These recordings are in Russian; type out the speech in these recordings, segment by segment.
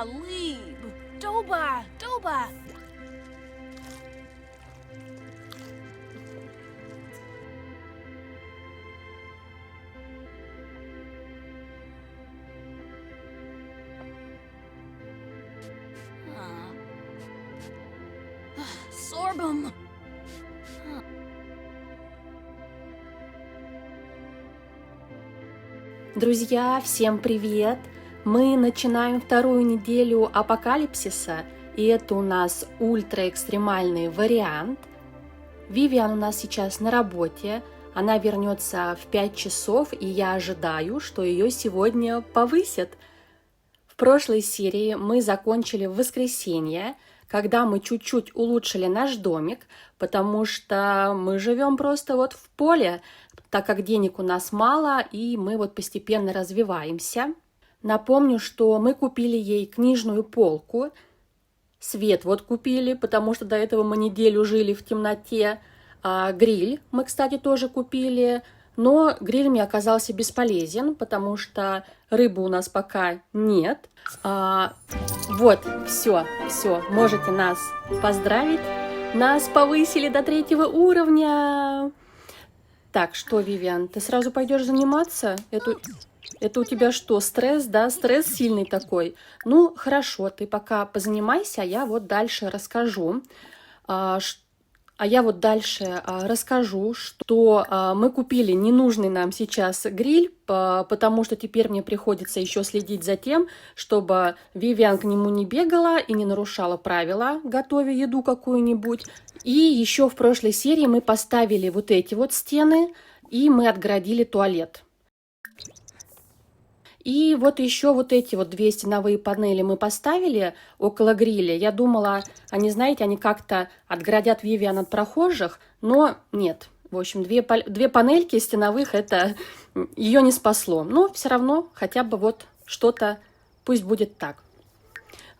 Talib. Doba, Doba. Sorbum. Друзья, всем привет! Мы начинаем вторую неделю апокалипсиса, и это у нас ультраэкстремальный вариант. Вивиан у нас сейчас на работе, она вернется в 5 часов, и я ожидаю, что ее сегодня повысят. В прошлой серии мы закончили в воскресенье, когда мы чуть-чуть улучшили наш домик, потому что мы живем просто вот в поле, так как денег у нас мало, и мы вот постепенно развиваемся. Напомню, что мы купили ей книжную полку, свет вот купили, потому что до этого мы неделю жили в темноте, гриль мы, кстати, тоже купили, но гриль мне оказался бесполезен, потому что рыбы у нас пока нет. Вот, все, можете нас поздравить, нас повысили до 3-го уровня. Так, что, Вивиан, ты сразу пойдешь заниматься? Это у тебя что, стресс, да? Стресс сильный такой. Ну, хорошо, ты пока позанимайся, а я вот дальше расскажу. Что мы купили ненужный нам сейчас гриль, потому что теперь мне приходится еще следить за тем, чтобы Вивиан к нему не бегала и не нарушала правила, готовя еду какую-нибудь. И еще в прошлой серии мы поставили вот эти вот стены, и мы отгородили туалет. И вот еще вот эти вот 2 стеновые панели мы поставили около гриля. Я думала, они, знаете, они как-то отгородят Вивиан от прохожих, но нет. В общем, 2 панельки стеновых, это ее не спасло. Но все равно хотя бы вот что-то, пусть будет так.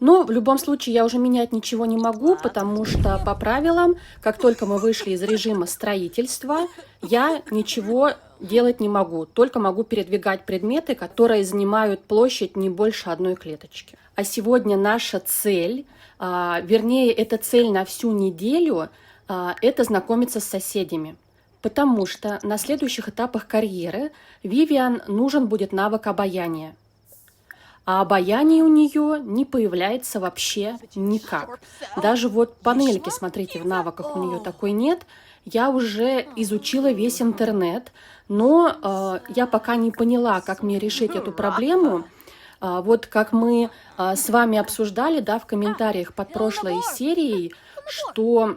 Но в любом случае я уже менять ничего не могу, потому что по правилам, как только мы вышли из режима строительства, я ничего делать не могу, только могу передвигать предметы, которые занимают площадь не больше одной клеточки. А сегодня наша цель, вернее, это цель на всю неделю, это знакомиться с соседями. Потому что на следующих этапах карьеры Вивиан нужен будет навык обаяния. А обаяние у нее не появляется вообще никак. Даже вот панельки, смотрите, в навыках у нее такой нет. Я уже изучила весь интернет, но я пока не поняла, как мне решить эту проблему. Вот как мы с вами обсуждали, да, в комментариях под прошлой серией, что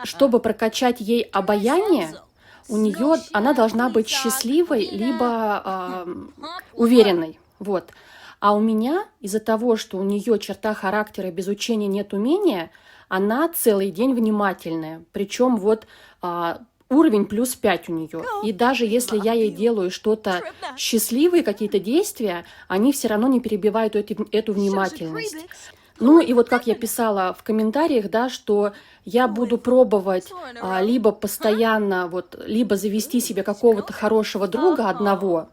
чтобы прокачать ей обаяние, она должна быть счастливой, либо уверенной. Вот. А у меня из-за того, что у нее черта характера без учения нет умения, она целый день внимательная. Причем вот уровень +5 у нее. И даже если я ей делаю что-то счастливые, какие-то действия, они все равно не перебивают эту внимательность. Ну и вот как я писала в комментариях, да, что я буду пробовать либо постоянно, либо завести себе какого-то хорошего друга одного,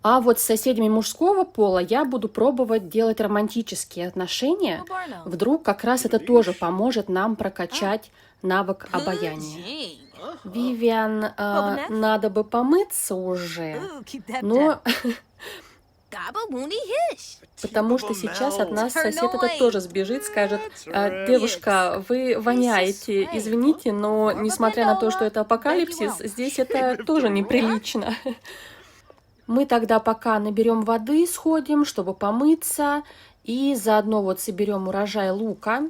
а вот с соседями мужского пола я буду пробовать делать романтические отношения. Вдруг как раз это тоже поможет нам прокачать навык обаяния. Вивиан, надо бы помыться уже, но... Потому что сейчас от нас сосед этот тоже сбежит, скажет: девушка, вы воняете, извините, но несмотря на то, что это апокалипсис, здесь это тоже неприлично. Мы тогда пока наберем воды, сходим, чтобы помыться, и заодно вот соберем урожай лука.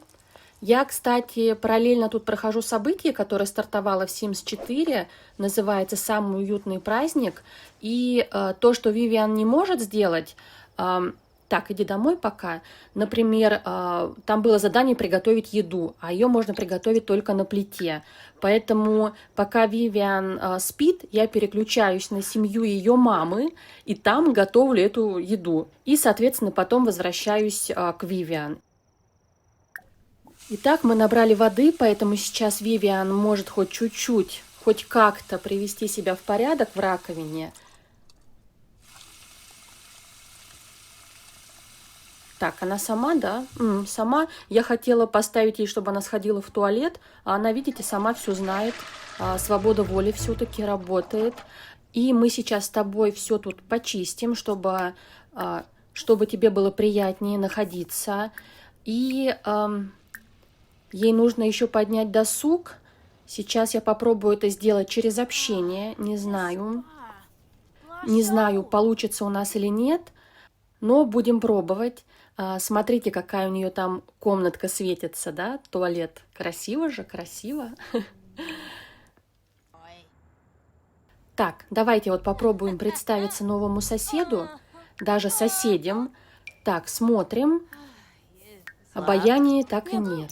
Я, кстати, параллельно тут прохожу событие, которое стартовало в Sims 4, называется «Самый уютный праздник». И то, что Вивиан не может сделать, так, иди домой пока. Например, там было задание приготовить еду, а ее можно приготовить только на плите. Поэтому пока Вивиан спит, я переключаюсь на семью ее мамы, и там готовлю эту еду. И, соответственно, потом возвращаюсь к Вивиан. Итак, мы набрали воды, поэтому сейчас Вивиан может хоть чуть-чуть, хоть как-то привести себя в порядок в раковине. Так, она сама, да? Сама. Я хотела поставить ей, чтобы она сходила в туалет, а она, видите, сама все знает. Свобода воли все-таки работает. И мы сейчас с тобой все тут почистим, чтобы тебе было приятнее находиться. И ей нужно еще поднять досуг. Сейчас я попробую это сделать через общение. Не знаю, получится у нас или нет, но будем пробовать. Смотрите, какая у нее там комнатка светится, да? Туалет. Красиво же, красиво. Так, давайте вот попробуем представиться новому соседу, даже соседям. Так, смотрим. Обаяния так и нет.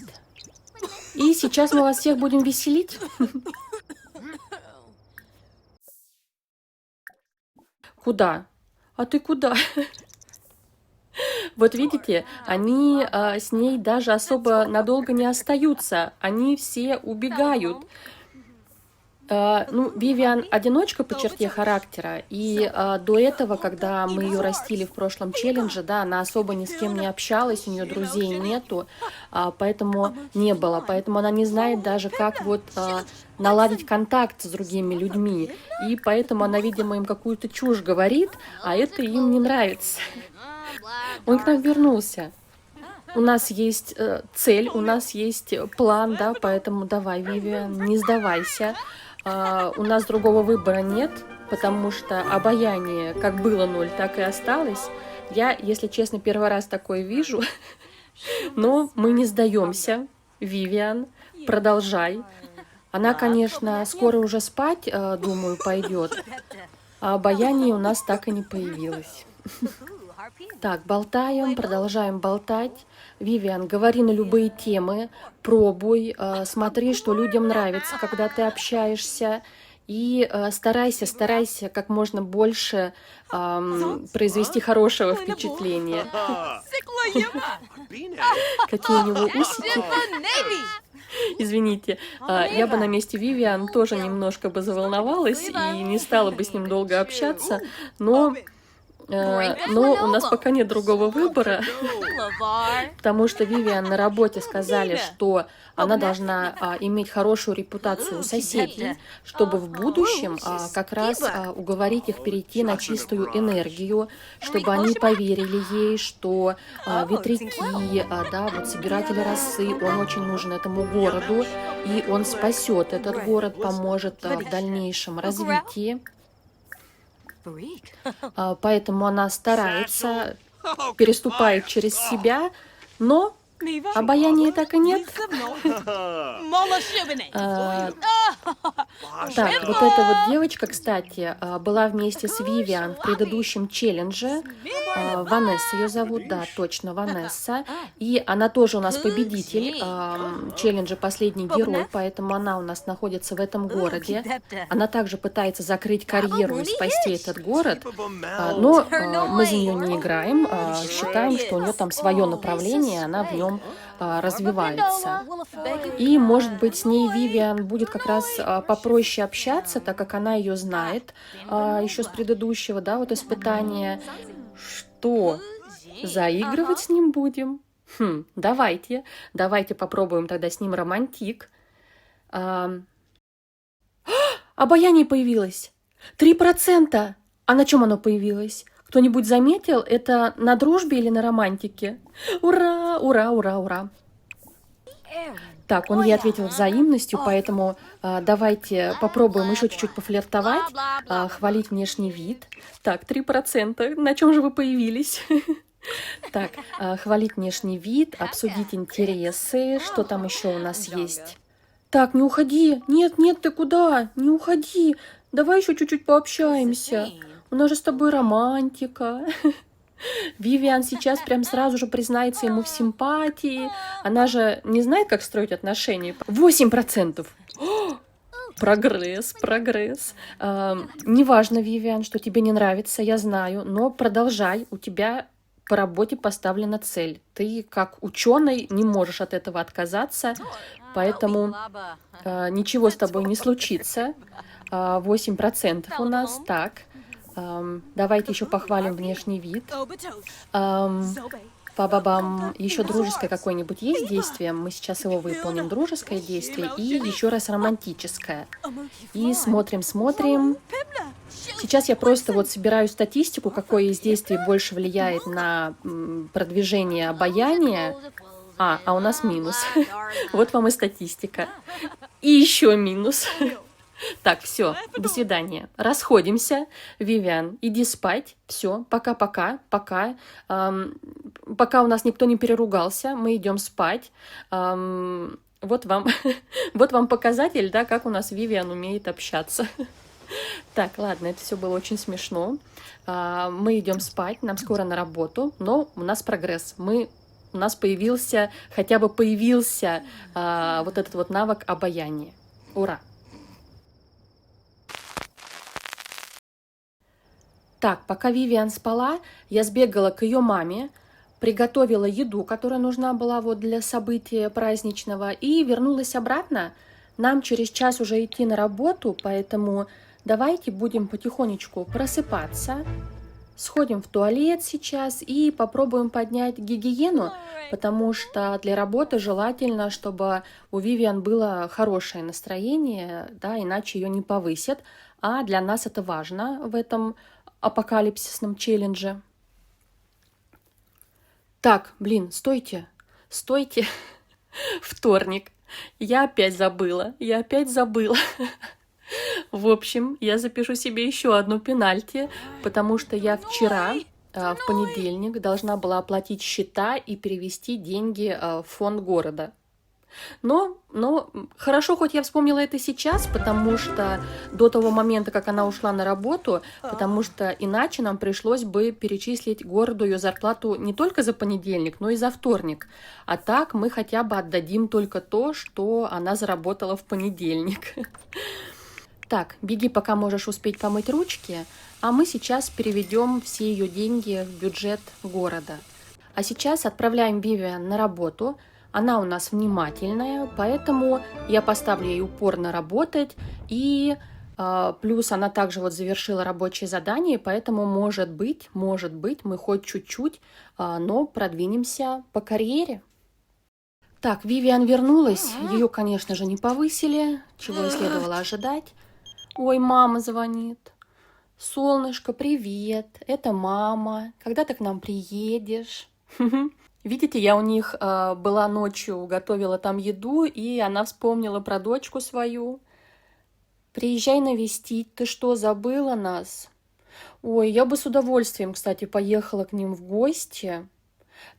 И сейчас мы вас всех будем веселить. Куда? А ты куда? Вот видите, они с ней даже особо надолго не остаются. Они все убегают. Ну, Вивиан одиночка по черте характера, и до этого, когда мы ее растили в прошлом челлендже, да, она особо ни с кем не общалась, у нее друзей нету, поэтому не было, поэтому она не знает даже, как вот наладить контакт с другими людьми, и поэтому она, видимо, им какую-то чушь говорит, а это им не нравится. Он к нам вернулся. У нас есть цель, у нас есть план, да, поэтому давай, Вивиан, не сдавайся. У нас другого выбора нет, потому что обаяние как было 0, так и осталось. Я, если честно, первый раз такое вижу, но мы не сдаемся. Вивиан, продолжай. Она, конечно, скоро уже спать, думаю, пойдет, а обаяние у нас так и не появилось. Так, болтаем, продолжаем болтать. Вивиан, говори на любые темы, пробуй, смотри, что людям нравится, когда ты общаешься. И старайся как можно больше произвести хорошего впечатления. Какие у него усики. Извините, я бы на месте Вивиан тоже немножко бы заволновалась и не стала бы с ним долго общаться, но у нас пока нет другого выбора, потому что Вивиан на работе сказали, что она должна иметь хорошую репутацию у соседей, чтобы в будущем как раз уговорить их перейти на чистую энергию, чтобы они поверили ей, что ветряки, да, вот собиратели росы, он очень нужен этому городу, и он спасет этот город, поможет в дальнейшем развитии. Поэтому она старается, переступает через себя, но обаяния так и нет. Так, вот эта вот девочка, кстати, была вместе с Вивиан в предыдущем челлендже. Ванесса ее зовут, да, точно, Ванесса. И она тоже у нас победитель челленджа «Последний герой», поэтому она у нас находится в этом городе. Она также пытается закрыть карьеру и спасти этот город, но мы за нее не играем, считаем, что у нее там свое направление, она в нем развивается. И, может быть, с ней Вивиан будет как раз попроще общаться, так как она ее знает еще с предыдущего, да, вот испытания. Что? Заигрывать с ним будем? Давайте попробуем тогда с ним романтик. Обаяние появилось. 3%. А на чем оно появилось? Кто-нибудь заметил? Это на дружбе или на романтике? Ура, ура, ура, ура. Так, он ей ответил взаимностью, поэтому давайте попробуем еще чуть-чуть пофлиртовать, хвалить внешний вид. Так, 3%. На чем же вы появились? Так, хвалить внешний вид, обсудить интересы. Что там еще у нас есть? Так, не уходи. Нет, ты куда? Не уходи. Давай еще чуть-чуть пообщаемся. У нас же с тобой романтика. Вивиан сейчас прям сразу же признается ему в симпатии. Она же не знает, как строить отношения. 8%. Прогресс. Неважно, Вивиан, что тебе не нравится, я знаю, но продолжай. У тебя по работе поставлена цель. Ты, как ученый, не можешь от этого отказаться, поэтому ничего с тобой не случится. 8% у нас. Так. Давайте еще похвалим внешний вид. Па-ба-бам. Еще дружеское какое-нибудь есть действие? Мы сейчас его выполним. Дружеское действие и еще раз романтическое. И смотрим. Сейчас я просто вот собираю статистику, какое из действий больше влияет на продвижение обаяния. А у нас минус. Вот вам и статистика. И еще минус. Так, все, до свидания. Расходимся. Вивиан, иди спать. Все, пока-пока. Пока у нас никто не переругался, мы идем спать. Вот вам, вот вам показатель, да, как у нас Вивиан умеет общаться. Так, ладно, это все было очень смешно. Мы идем спать, нам скоро на работу, но у нас прогресс. У нас появился, хотя бы появился вот этот вот навык обаяния. Ура! Так, пока Вивиан спала, я сбегала к ее маме, приготовила еду, которая нужна была вот для события праздничного, и вернулась обратно. Нам через час уже идти на работу, поэтому давайте будем потихонечку просыпаться. Сходим в туалет сейчас и попробуем поднять гигиену, потому что для работы желательно, чтобы у Вивиан было хорошее настроение, да, иначе ее не повысят. А для нас это важно в этом апокалипсисном челлендже. Так, блин, стойте. Вторник. Я опять забыла. В общем, я запишу себе еще одну пенальти, потому что я вчера, в понедельник, должна была оплатить счета и перевести деньги в фонд города. Но хорошо, хоть я вспомнила это сейчас, потому что до того момента, как она ушла на работу, потому что иначе нам пришлось бы перечислить городу ее зарплату не только за понедельник, но и за вторник. А так мы хотя бы отдадим только то, что она заработала в понедельник. Так, беги, пока можешь успеть помыть ручки, а мы сейчас переведем все ее деньги в бюджет города. А сейчас отправляем Вивиан на работу. Она у нас внимательная, поэтому я поставлю ей упорно работать. И плюс она также вот завершила рабочее задание, поэтому может быть, мы хоть чуть-чуть, но продвинемся по карьере. Так, Вивиан вернулась. Ее, конечно же, не повысили, чего и следовало ожидать. Ой, мама звонит. Солнышко, привет. Это мама. Когда ты к нам приедешь? Видите, я у них была ночью, готовила там еду, и она вспомнила про дочку свою. Приезжай навестить. Ты что, забыла нас? Ой, я бы с удовольствием, кстати, поехала к ним в гости.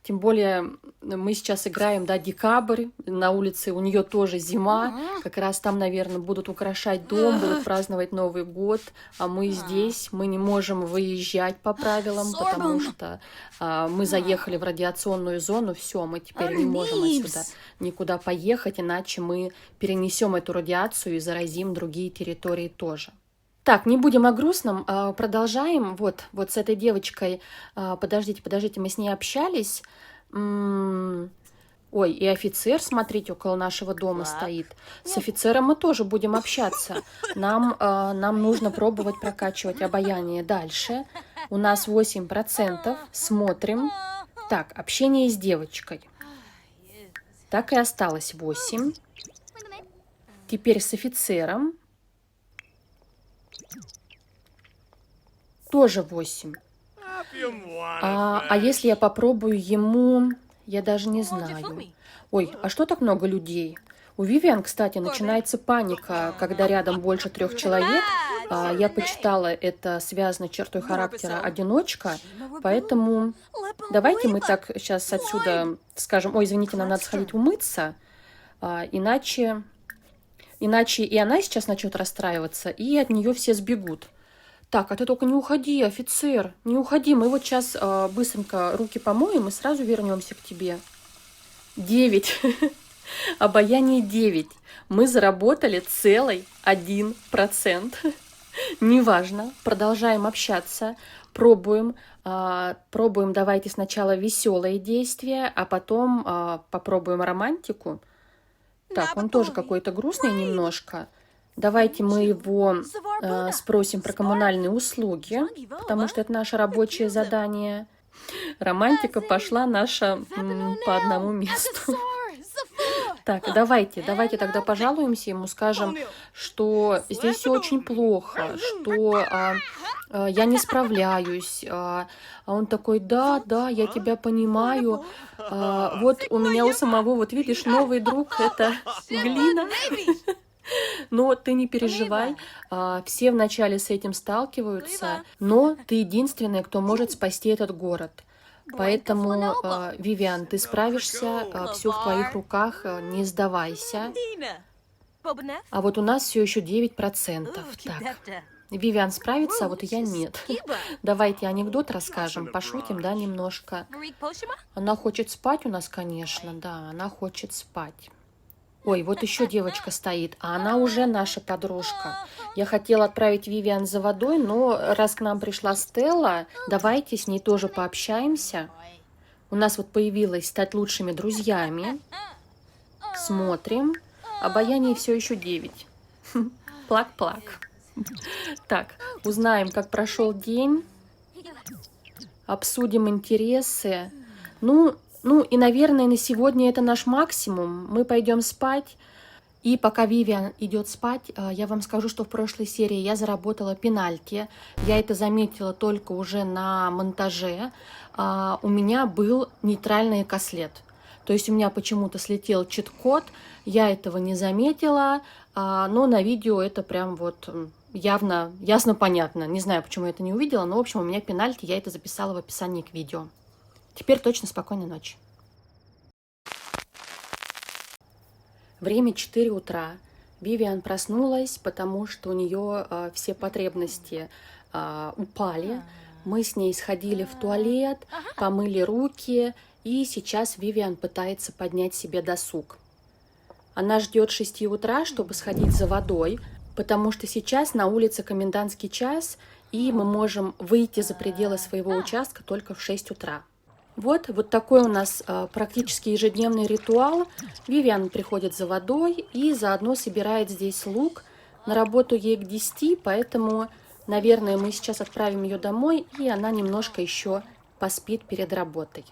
Тем более мы сейчас играем, да, декабрь, на улице у нее тоже зима, как раз там, наверное, будут украшать дом, будут праздновать Новый год, а мы здесь, мы не можем выезжать по правилам, потому что мы заехали в радиационную зону, все, мы теперь не можем отсюда никуда поехать, иначе мы перенесем эту радиацию и заразим другие территории тоже. Так, не будем о грустном, продолжаем. Вот с этой девочкой, подождите, мы с ней общались. Ой, и офицер, смотрите, около нашего дома стоит. С офицером мы тоже будем общаться. Нам нужно пробовать прокачивать обаяние дальше. У нас 8%. Смотрим. Так, общение с девочкой. Так и осталось 8. Теперь с офицером. Тоже 8. А если я попробую ему... Я даже не знаю. Ой, а что так много людей? У Вивиан, кстати, начинается паника, когда рядом больше 3 человек. Я почитала, это связано с чертой характера одиночка. Поэтому давайте мы так сейчас отсюда скажем... Ой, извините, нам надо сходить умыться. Иначе и она сейчас начнет расстраиваться, и от нее все сбегут. Так, а ты только не уходи, офицер, не уходи. Мы вот сейчас быстренько руки помоем и сразу вернемся к тебе. 9. Обаяние 9. Мы заработали целый 1%. Неважно, продолжаем общаться, пробуем, давайте сначала веселые действия, а потом попробуем романтику. Так, он тоже какой-то грустный немножко. Давайте мы его спросим про коммунальные услуги, потому что это наше рабочее задание. Романтика пошла наша по одному месту. Так, давайте тогда пожалуемся ему, скажем, что здесь все очень плохо, что я не справляюсь. А он такой, да, я тебя понимаю. Вот у меня у самого, вот видишь, новый друг, это глина. Но ты не переживай, все вначале с этим сталкиваются, но ты единственная, кто может спасти этот город. Поэтому, Вивиан, ты справишься, все в твоих руках, не сдавайся. А вот у нас все еще 9%. Так, Вивиан справится, а вот я нет. Давайте анекдот расскажем, пошутим, да, немножко. Она хочет спать у нас, конечно, да, она хочет спать. Ой, вот еще девочка стоит, а она уже наша подружка. Я хотела отправить Вивиан за водой, но раз к нам пришла Стелла, давайте с ней тоже пообщаемся. У нас вот появилось стать лучшими друзьями. Смотрим. Обаяние все еще 9. Плак-плак. Так, узнаем, как прошел день. Обсудим интересы. Ну и, наверное, на сегодня это наш максимум. Мы пойдем спать. И пока Вивиан идет спать, я вам скажу, что в прошлой серии я заработала пенальти. Я это заметила только уже на монтаже. У меня был нейтральный экослед. То есть у меня почему-то слетел чит-код. Я этого не заметила. Но на видео это прям вот явно, ясно понятно. Не знаю, почему я это не увидела. Но, в общем, у меня пенальти. Я это записала в описании к видео. Теперь точно спокойной ночи. Время 4 утра. Вивиан проснулась, потому что у нее все потребности упали. Мы с ней сходили в туалет, помыли руки, и сейчас Вивиан пытается поднять себе досуг. Она ждет 6 утра, чтобы сходить за водой, потому что сейчас на улице комендантский час, и мы можем выйти за пределы своего участка только в 6 утра. Вот такой у нас практически ежедневный ритуал. Вивиан приходит за водой и заодно собирает здесь лук. На работу ей к 10, поэтому, наверное, мы сейчас отправим ее домой, и она немножко еще поспит перед работой.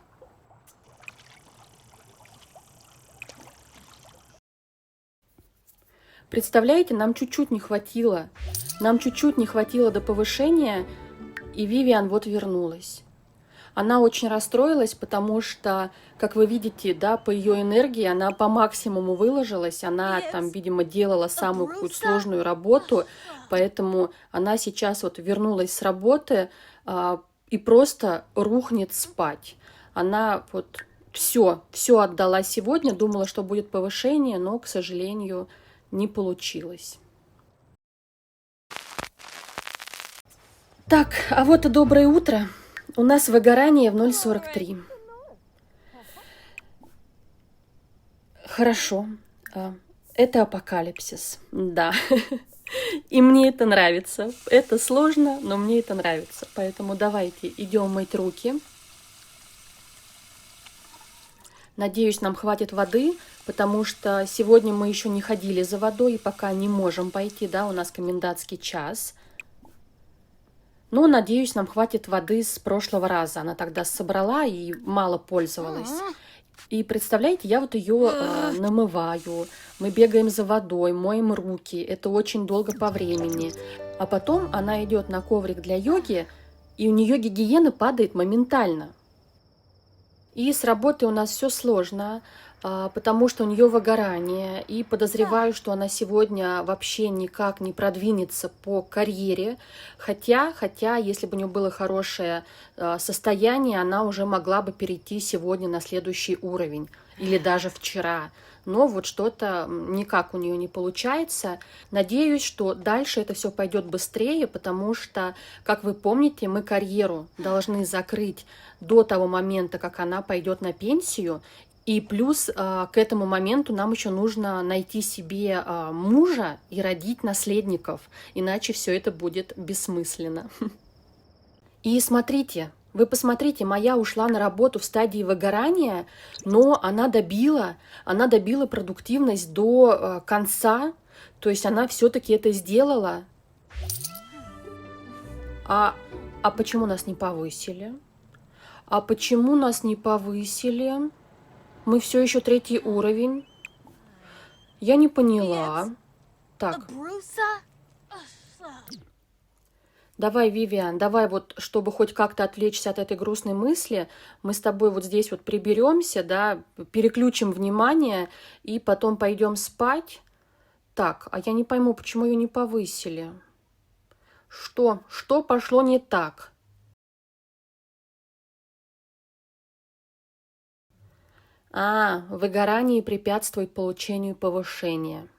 Представляете, нам чуть-чуть не хватило. Нам чуть-чуть не хватило до повышения, и Вивиан вот вернулась. Она очень расстроилась, потому что, как вы видите, да, по ее энергии она по максимуму выложилась. Она там, видимо, делала самую какую-то сложную работу, поэтому она сейчас вот вернулась с работы и просто рухнет спать. Она вот все отдала сегодня, думала, что будет повышение, но, к сожалению, не получилось. Так, а вот и доброе утро. У нас выгорание в 0,43. Хорошо. Это апокалипсис. Да. И мне это нравится. Это сложно, но мне это нравится. Поэтому давайте идем мыть руки. Надеюсь, нам хватит воды, потому что сегодня мы еще не ходили за водой и пока не можем пойти, да, у нас комендантский час. Но, надеюсь, нам хватит воды с прошлого раза. Она тогда собрала и мало пользовалась. И представляете, я вот ее намываю. Мы бегаем за водой, моем руки. Это очень долго по времени. А потом она идет на коврик для йоги, и у нее гигиена падает моментально. И с работой у нас все сложно, потому что у нее выгорание, и подозреваю, что она сегодня вообще никак не продвинется по карьере, хотя, если бы у нее было хорошее состояние, она уже могла бы перейти сегодня на следующий уровень, или даже вчера. Но вот что-то никак у нее не получается. Надеюсь, что дальше это все пойдет быстрее, потому что, как вы помните, мы карьеру должны закрыть до того момента, как она пойдет на пенсию. И плюс к этому моменту нам еще нужно найти себе мужа и родить наследников, иначе все это будет бессмысленно. И смотрите, вы посмотрите, моя ушла на работу в стадии выгорания, но она добила продуктивность до конца, то есть она все-таки это сделала. А почему нас не повысили? А почему нас не повысили? Мы все еще 3-й уровень. Я не поняла. Так, Abrusa? давай, Вивиан, давай вот, чтобы хоть как-то отвлечься от этой грустной мысли, мы с тобой вот здесь вот приберемся, да, переключим внимание и потом пойдем спать. Так, а я не пойму, почему ее не повысили. Что пошло не так? Выгорание препятствует получению повышения.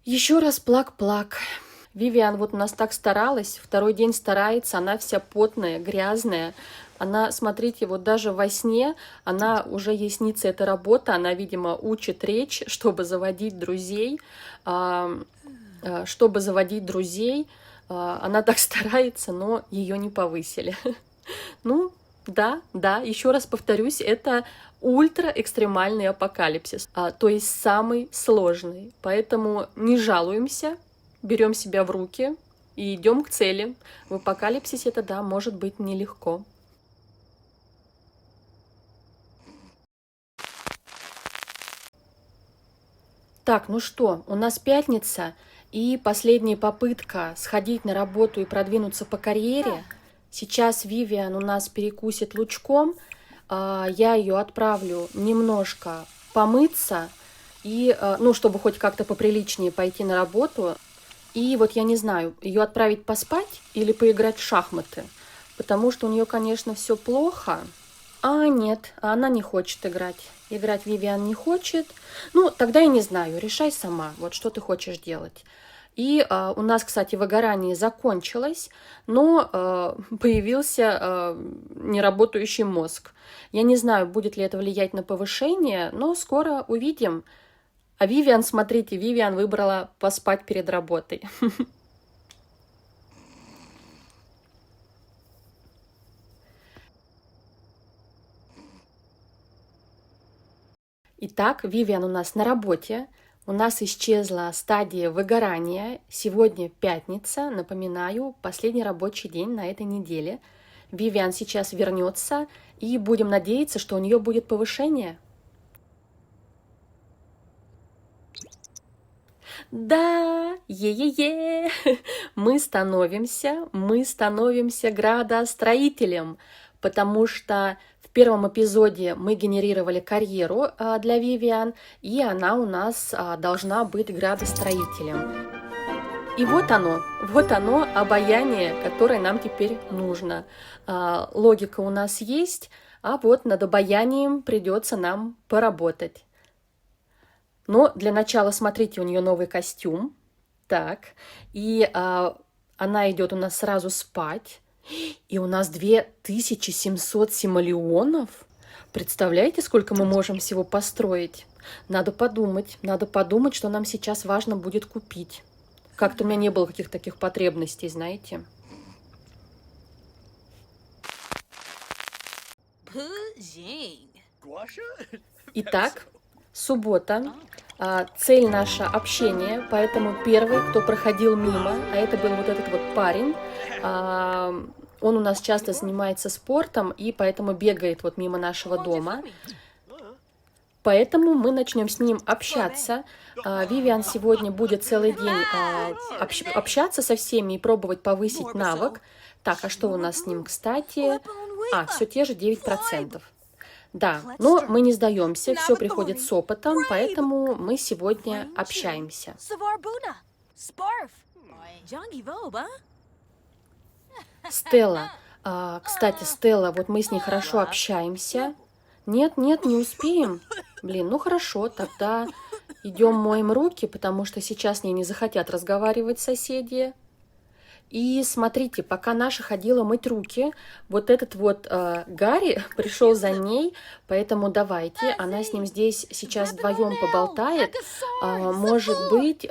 Еще раз плак-плак. Вивиан вот у нас так старалась, 2-й день старается, она вся потная, грязная. Она, смотрите, вот даже во сне, она уже ей снится эта работа, она, видимо, учит речь, чтобы заводить друзей. Она так старается, но ее не повысили. Ну, да, еще раз повторюсь, это ультра-экстремальный апокалипсис, то есть самый сложный. Поэтому не жалуемся, берем себя в руки и идем к цели. В апокалипсисе это, да, может быть нелегко. Так, ну что, у нас пятница, и последняя попытка сходить на работу и продвинуться по карьере. Сейчас Вивиан у нас перекусит лучком, я ее отправлю немножко помыться, и, ну, чтобы хоть как-то поприличнее пойти на работу. И вот я не знаю, ее отправить поспать или поиграть в шахматы, потому что у нее, конечно, все плохо. Нет, она не хочет играть. Играть Вивиан не хочет. Ну, тогда я не знаю, решай сама, вот что ты хочешь делать. И у нас, кстати, выгорание закончилось, но появился неработающий мозг. Я не знаю, будет ли это влиять на повышение, но скоро увидим. А Вивиан, смотрите, Вивиан выбрала поспать перед работой. Итак, Вивиан у нас на работе. У нас исчезла стадия выгорания. Сегодня пятница, напоминаю, последний рабочий день на этой неделе. Вивиан сейчас вернется, и будем надеяться, что у нее будет повышение. Да, е-е-е, мы становимся градостроителем, потому что в первом эпизоде мы генерировали карьеру для Вивиан, и она у нас должна быть градостроителем. И вот оно, обаяние, которое нам теперь нужно. Логика у нас есть, а вот над обаянием придется нам поработать. Но для начала, смотрите, у нее новый костюм. Так, и она идет у нас сразу спать. И у нас 2700 симолеонов. Представляете, сколько мы можем всего построить? Надо подумать, что нам сейчас важно будет купить. Как-то у меня не было каких-то таких потребностей, знаете. Итак, суббота. Цель наша общение, поэтому первый, кто проходил мимо, а это был вот этот вот парень, он у нас часто занимается спортом и поэтому бегает вот мимо нашего дома. Поэтому мы начнем с ним общаться. Вивиан сегодня будет целый день общаться со всеми и пробовать повысить навык. Так, а что у нас с ним, кстати? Все те же 9%. Да, но мы не сдаемся, все приходит с опытом, поэтому мы сегодня общаемся. Стелла. Кстати, Стелла, вот мы с ней хорошо общаемся. Нет, не успеем. Блин, ну хорошо, тогда идем моем руки, потому что сейчас с ней не захотят разговаривать соседи. И смотрите, пока наша ходила мыть руки, вот этот вот Гарри пришел за ней, поэтому давайте, она с ним здесь сейчас вдвоем поболтает. Может быть,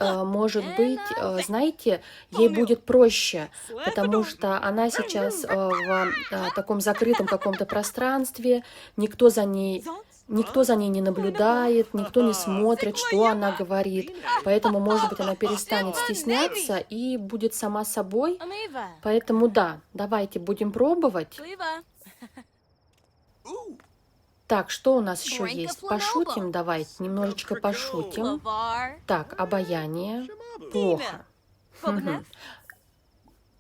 знаете, ей будет проще, потому что она сейчас в таком закрытом каком-то пространстве, никто за ней не наблюдает, никто не смотрит, что она говорит. Поэтому, может быть, она перестанет стесняться и будет сама собой. Поэтому да, давайте будем пробовать. Так, что у нас еще Drink a есть? Flanobo. Пошутим, давайте, немножечко пошутим. Lavar. Так, обаяние. Плохо. Bobnev.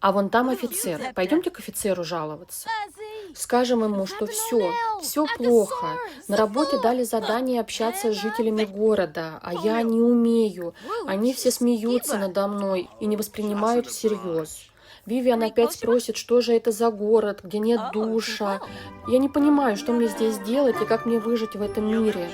А вон там офицер. Пойдемте к офицеру жаловаться. Fuzzy. Скажем ему, что все плохо. На работе дали задание общаться с жителями города, а я не умею. Они все смеются надо мной и не воспринимают всерьез. Вивиан опять спросит, что же это за город, где нет душа. Я не понимаю, что мне здесь делать и как мне выжить в этом мире.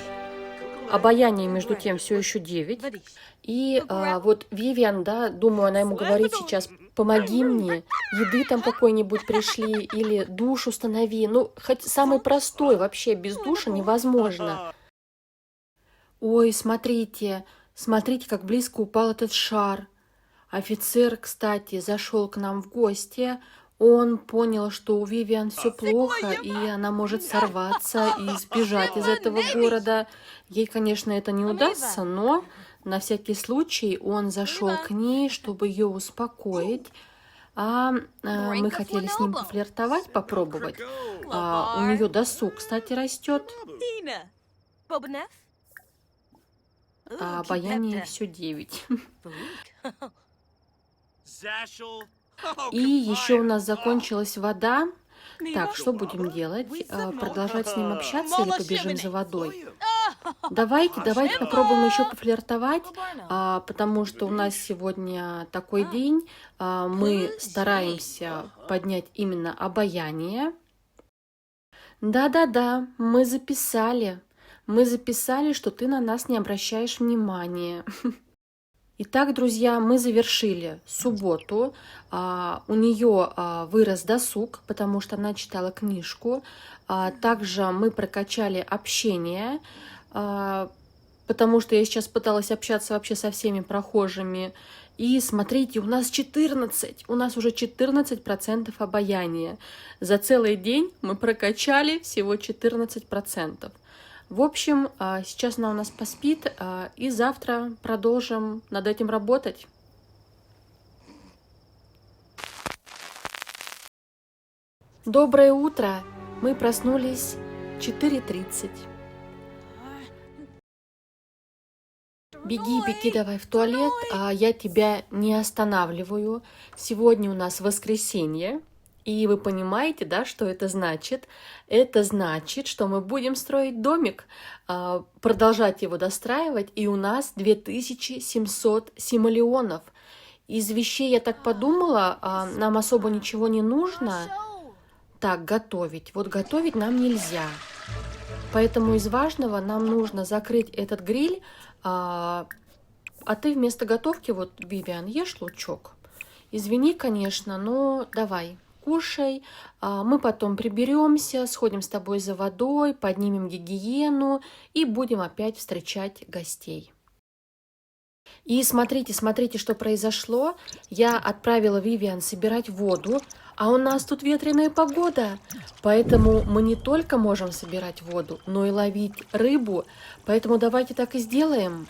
Обаяние, между тем, все еще 9. И вот Вивиан, да, думаю, она ему говорит сейчас: помоги мне, еды там какой-нибудь пришли, или душ установи. Ну, хоть самый простой, вообще без душа невозможно. Ой, смотрите, смотрите, как близко упал этот шар. Офицер, кстати, зашел к нам в гости. Он понял, что у Вивиан все плохо, и она может сорваться и сбежать из этого города. Ей, конечно, это не удастся, но на всякий случай он зашел к ней, чтобы ее успокоить. Мы хотели с ним пофлиртовать, попробовать. У нее досуг, кстати, растет, Tina. Bobnev. а обаяние все 9. И еще у нас закончилась вода. Так, что будем делать? Продолжать с ним общаться или побежим за водой? Давайте попробуем еще пофлиртовать, потому что у нас сегодня такой день. Мы стараемся поднять именно обаяние. Да-да-да, мы записали. Мы записали, что ты на нас не обращаешь внимания. Итак, друзья, мы завершили субботу. У нее вырос досуг, потому что она читала книжку. Также мы прокачали общение, потому что я сейчас пыталась общаться вообще со всеми прохожими. И смотрите, у нас уже 14% обаяния. За целый день мы прокачали всего 14%. В общем, сейчас она у нас поспит, и завтра продолжим над этим работать. Доброе утро! Мы проснулись 4:30. Беги, давай в туалет, я тебя не останавливаю. Сегодня у нас воскресенье. И вы понимаете, да, что это значит? Это значит, что мы будем строить домик, продолжать его достраивать, и у нас 2700 симолеонов. Из вещей я так подумала, нам особо ничего не нужно. Так, готовить. Вот готовить нам нельзя. Поэтому из важного нам нужно закрыть этот гриль, а ты вместо готовки, вот, Вивиан, ешь лучок. Извини, конечно, но давай. Кушай, мы потом приберемся, сходим с тобой за водой, поднимем гигиену и будем опять встречать гостей. И смотрите, что произошло. Я отправила Вивиан собирать воду, а у нас тут ветреная погода. Поэтому мы не только можем собирать воду, но и ловить рыбу. Поэтому давайте так и сделаем.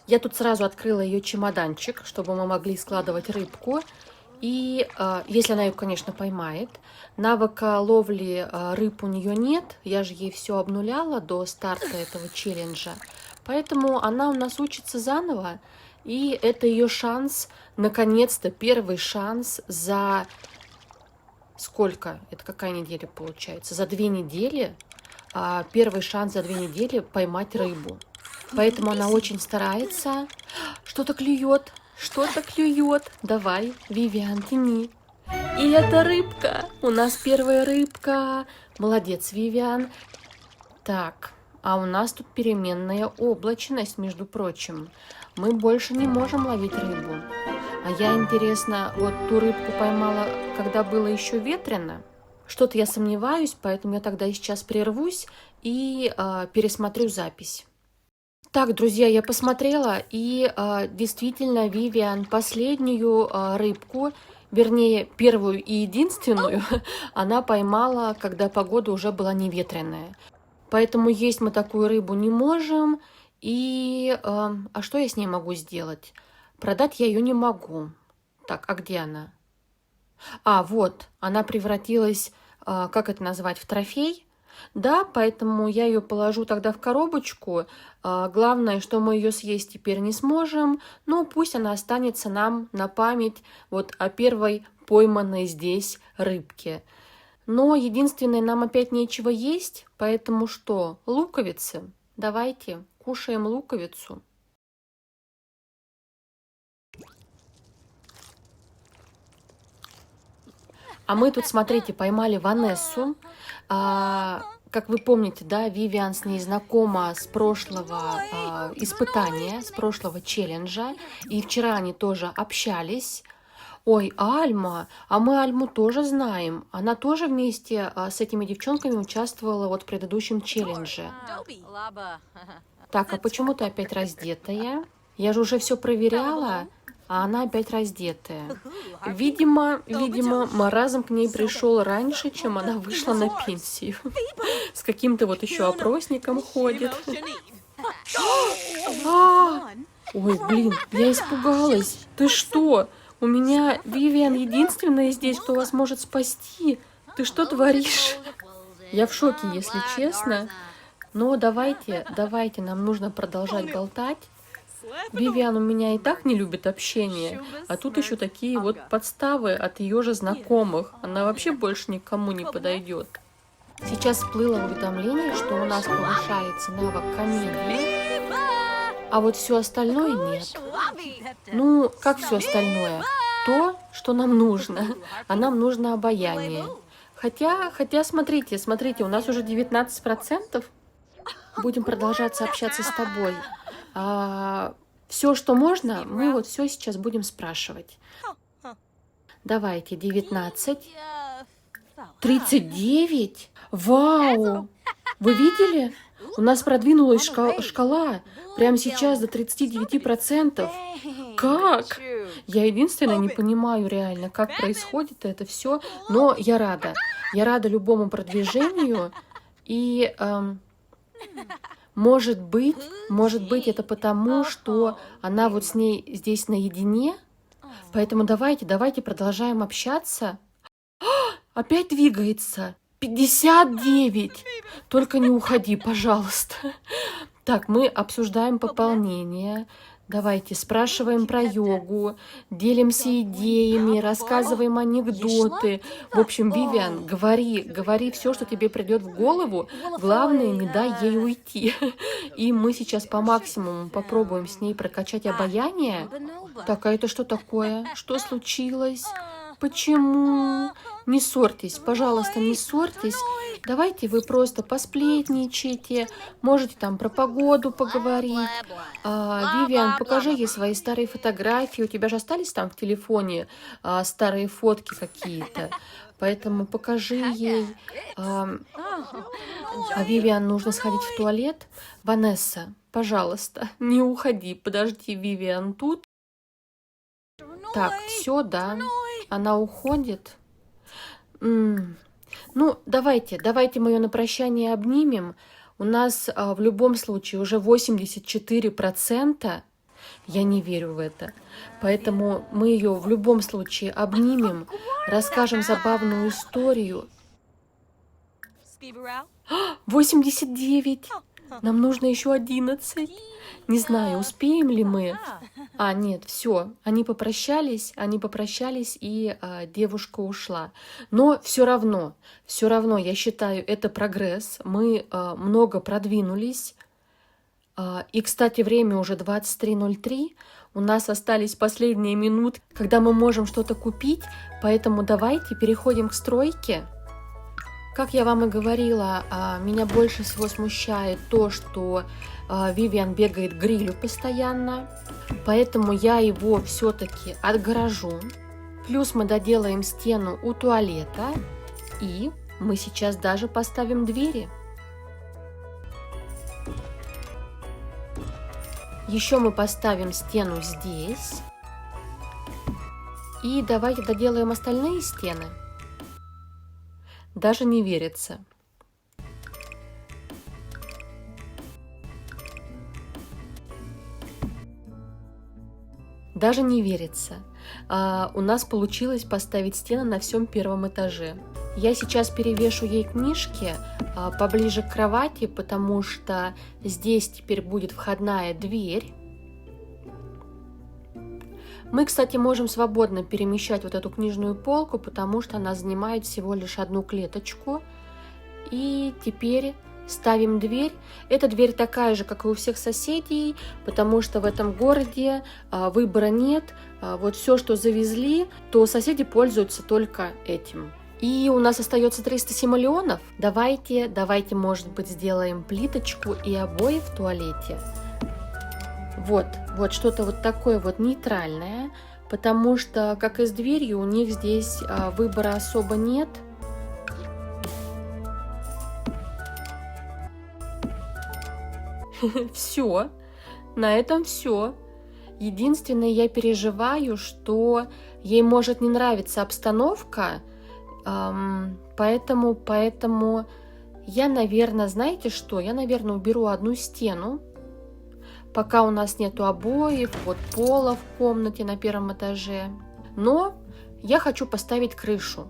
Я тут сразу открыла ее чемоданчик, чтобы мы могли складывать рыбку. И если она ее, конечно, поймает. Навыка ловли рыб у нее нет. Я же ей все обнуляла до старта этого челленджа. Поэтому она у нас учится заново. И это ее шанс, наконец-то, первый шанс за... Сколько? Это какая неделя получается? За 2 недели. Первый шанс за 2 недели поймать рыбу. Поэтому она очень старается. Что-то клюет. Что-то клюет. Давай, Вивиан, тяни. И это рыбка. У нас первая рыбка. Молодец, Вивиан. Так, а у нас тут переменная облачность, между прочим. Мы больше не можем ловить рыбу. А я, интересно, вот ту рыбку поймала, когда было еще ветрено. Что-то я сомневаюсь, поэтому я тогда сейчас прервусь и пересмотрю запись. Так, друзья, я посмотрела, и действительно Вивиан последнюю рыбку, вернее, первую и единственную, она поймала, когда погода уже была неветреная. Поэтому есть мы такую рыбу не можем. И что я с ней могу сделать? Продать я ее не могу. Так, а где она? Вот, она превратилась как это назвать, в трофей. Да, поэтому я ее положу тогда в коробочку. Главное, что мы ее съесть теперь не сможем, но пусть она останется нам на память вот о первой пойманной здесь рыбке. Но единственное, нам опять нечего есть, поэтому что? Луковицы. Давайте кушаем луковицу. А мы тут, смотрите, поймали Ванессу. Как вы помните, да, Вивиан с ней знакома с прошлого испытания, с прошлого челленджа. И вчера они тоже общались. Ой, Альма, а мы Альму тоже знаем. Она тоже вместе с этими девчонками участвовала вот в предыдущем челлендже. Так, а почему ты опять раздетая? Я же уже все проверяла, а она опять раздетая. Видимо, маразм к ней пришел раньше, чем она вышла на пенсию. С каким-то вот еще опросником ходит. Ой, блин, я испугалась. Ты что? У меня Вивиан единственная здесь, кто вас может спасти. Ты что творишь? Я в шоке, если честно. Но давайте, нам нужно продолжать болтать. Вивиан у меня и так не любит общение, а тут еще такие вот подставы от ее же знакомых. Она вообще больше никому не подойдет. Сейчас всплыло уведомление, что у нас повышается навык комедии, а вот все остальное нет. Ну, как все остальное? То, что нам нужно, а нам нужно обаяние. Хотя, смотрите, у нас уже 19%. Будем продолжаться общаться с тобой. Все, что можно, мы вот все сейчас будем спрашивать. Давайте, 19. 39? Вау! Вы видели? У нас продвинулась шкала прямо сейчас до 39%. Как? Я единственное не понимаю реально, как происходит это все, но я рада. Я рада любому продвижению. И может быть, это потому, что она вот с ней здесь наедине. Поэтому давайте продолжаем общаться. Опять двигается. 59. Только не уходи, пожалуйста. Так, мы обсуждаем пополнение. Давайте спрашиваем про йогу, делимся идеями, рассказываем анекдоты. В общем, Вивиан, говори все, что тебе придет в голову. Главное, не дай ей уйти. И мы сейчас по максимуму попробуем с ней прокачать обаяние. Так, а это что такое? Что случилось? Почему? Не ссорьтесь, пожалуйста, не ссорьтесь. Давайте вы просто посплетничайте, можете там про погоду поговорить. Вивиан, покажи ей свои старые фотографии. У тебя же остались там в телефоне старые фотки какие-то. Поэтому покажи ей. Вивиан, нужно сходить в туалет. Ванесса, пожалуйста, не уходи. Подожди, Вивиан тут. Так, все, да. Она уходит. Ну, давайте мы ее на прощание обнимем. У нас в любом случае уже 84%. Я не верю в это. Поэтому мы ее в любом случае обнимем, расскажем забавную историю. 89. Нам нужно еще 11. Не знаю, успеем ли мы. Нет, все, они попрощались, и девушка ушла. Но все равно, я считаю, это прогресс. Мы много продвинулись. И, кстати, время уже 23:03. У нас остались последние минуты, когда мы можем что-то купить. Поэтому давайте переходим к стройке. Как я вам и говорила, меня больше всего смущает то, что Вивиан бегает к грилю постоянно, поэтому я его все-таки отгорожу. Плюс мы доделаем стену у туалета, и мы сейчас даже поставим двери. Еще мы поставим стену здесь. И давайте доделаем остальные стены. Даже не верится. У нас получилось поставить стены на всем первом этаже. Я сейчас перевешу ей книжки поближе к кровати, потому что здесь теперь будет входная дверь. Мы, кстати, можем свободно перемещать вот эту книжную полку, потому что она занимает всего лишь одну клеточку. И теперь ставим дверь. Эта дверь такая же, как и у всех соседей, потому что в этом городе выбора нет. Вот все, что завезли, то соседи пользуются только этим. И у нас остается 300 симолеонов. Давайте, может быть, сделаем плиточку и обои в туалете. Вот что-то вот такое вот нейтральное, потому что, как и с дверью, у них здесь выбора особо нет. Все, на этом все. Единственное, я переживаю, что ей может не нравиться обстановка, поэтому я, наверное, знаете что? Я, наверное, уберу одну стену, пока у нас нету обоев, вот пола в комнате на первом этаже. Но я хочу поставить крышу,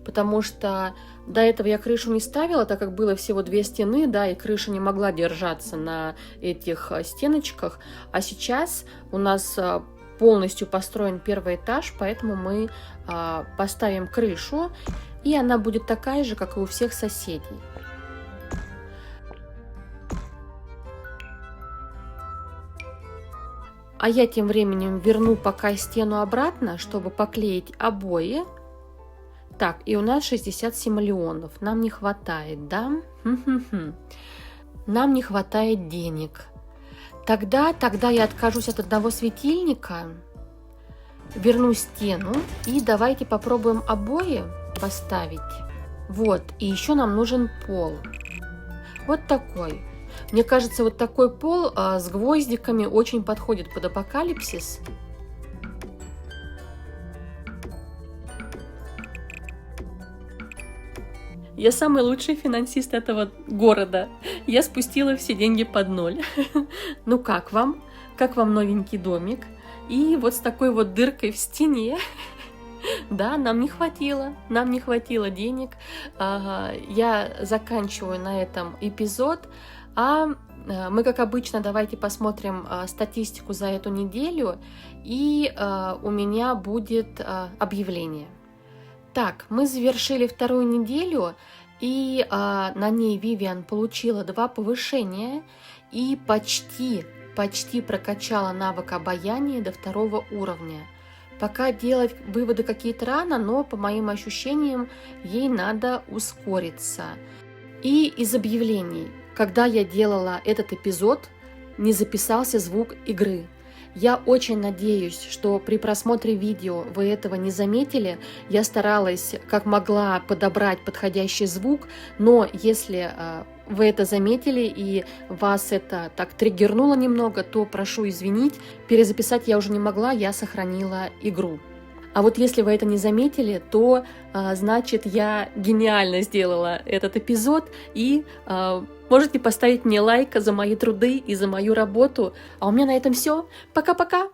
потому что до этого я крышу не ставила, так как было всего 2 стены, да, и крыша не могла держаться на этих стеночках. А сейчас у нас полностью построен первый этаж, поэтому мы поставим крышу, и она будет такая же, как и у всех соседей. А я тем временем верну пока стену обратно, чтобы поклеить обои. Так, и у нас 60 симолеонов. Нам не хватает, да? Нам не хватает денег. Тогда я откажусь от одного светильника, верну стену и давайте попробуем обои поставить. Вот, и еще нам нужен пол. Вот такой. Мне кажется, вот такой пол с гвоздиками очень подходит под апокалипсис. Я самый лучший финансист этого города. Я спустила все деньги под ноль. Ну как вам? Как вам новенький домик? И вот с такой вот дыркой в стене. Да, нам не хватило денег. Я заканчиваю на этом эпизод. А мы, как обычно, давайте посмотрим статистику за эту неделю. И у меня будет объявление. Так, мы завершили 2-ю неделю, и на ней Вивиан получила 2 повышения и почти прокачала навык обаяния до 2-го уровня. Пока делать выводы какие-то рано, но по моим ощущениям ей надо ускориться. И из объявлений, когда я делала этот эпизод, не записался звук игры. Я очень надеюсь, что при просмотре видео вы этого не заметили. Я старалась как могла подобрать подходящий звук, но если вы это заметили и вас это так триггернуло немного, то прошу извинить. Перезаписать я уже не могла, я сохранила игру. А вот если вы это не заметили, то значит я гениально сделала этот эпизод, и можете поставить мне лайк за мои труды и за мою работу. А у меня на этом все. Пока-пока!